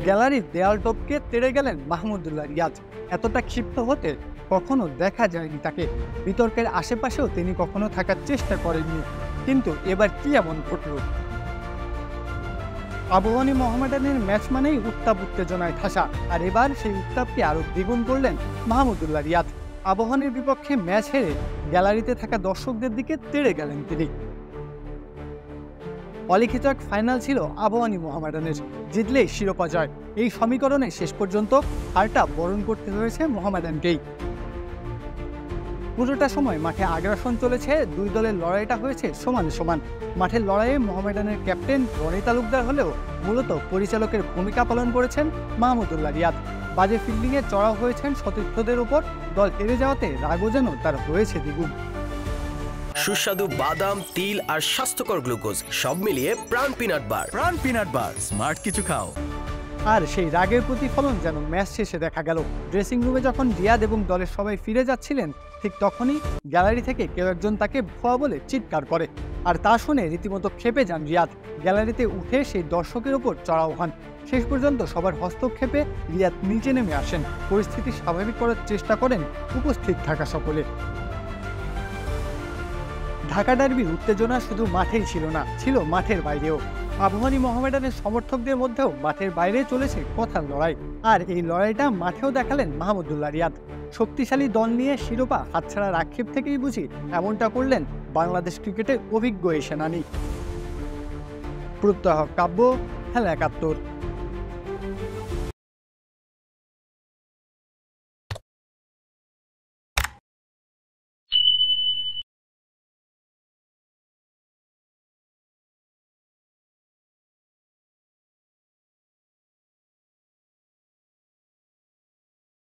গ্যালারির দেয়াল টপকে তেড়ে গেলেন মাহমুদুল্লাহ রিয়াজ। এতটা ক্ষিপ্ত হতে কখনো দেখা যায়নি তাকে। বিতর্কের আশেপাশেও তিনি কখনো থাকার চেষ্টা করেননি। কিন্তু এবার কি এমন ঘটল? আবাহনী মোহামেডানের ম্যাচ মানেই উত্তাপ উত্তেজনায় ঠাসা, আর এবার সেই উত্তাপকে আরো দ্বিগুণ করলেন মাহমুদুল্লাহ রিয়াজ। আবাহনীর বিপক্ষে ম্যাচ হেরে গ্যালারিতে থাকা দর্শকদের দিকে তেড়ে গেলেন তিনি। অলিখিত এক ফাইনাল ছিল আবাহনী মোহামেডানের, জিতলেই শিরোপা জয়। এই সমীকরণে শেষ পর্যন্ত হারটা বরণ করতে হয়েছে মোহামেডানকেই। পুরোটা সময় মাঠে আগ্রাসন চলেছে, দুই দলের লড়াইটা হয়েছে সমান সমান। মাঠের লড়াইয়ে মোহামেডানের ক্যাপ্টেন রনি তালুকদার হলেও মূলত পরিচালকের ভূমিকা পালন করেছেন মাহমুদুল্লাহ রিয়াজ। বাজে ফিল্ডিংয়ে চড়াও হয়েছেন সতীর্থদের উপর। দল হেরে যাওয়াতে রাগও যেন তার হয়েছে দ্বিগুণ। সুস্বাদু বাদাম, তিল আর স্বাস্থ্যকর গ্লুকোজ সব মিলিয়ে প্রাণ পিনাট বার। প্রাণ পিনাট বার, স্মার্ট কিছু খাও। আর সেই রাগের প্রতিফলন যেন ম্যাচ শেষে দেখা গেল। ড্রেসিং রুমে যখন রিয়াদ এবং দলের সবাই ফিরে যাচ্ছিলেন, ঠিক তখনই গ্যালারি থেকে কেউ একজন তাকে ভুয়া বলে চিৎকার করে। আর তা শুনে রীতিমতো ক্ষেপে যান রিয়াদ। গ্যালারিতে উঠে সেই দর্শকের ওপর চড়াও হন। শেষ পর্যন্ত সবার হস্তক্ষেপে রিয়াদ নিচে নেমে আসেন। পরিস্থিতি স্বাভাবিক করার চেষ্টা করেন উপস্থিত থাকা সকলে। ঢাকা ডার্বির উত্তেজনা শুধু মাঠেই ছিল না, ছিল মাঠের বাইরেও। আবাহনী মোহামেডানের সমর্থকদের মধ্যেও মাঠের বাইরে চলেছে কথার লড়াই। আর এই লড়াইটা মাঠেও দেখালেন মাহমুদুল্লাহ রিয়াদ। শক্তিশালী দল নিয়ে শিরোপা হাতছাড়ার আক্ষেপ থেকেই বুঝি এমনটা করলেন বাংলাদেশ ক্রিকেটের অভিজ্ঞ এই সেনানী। প্রত্যহ কাব্য, খেলা ৭১।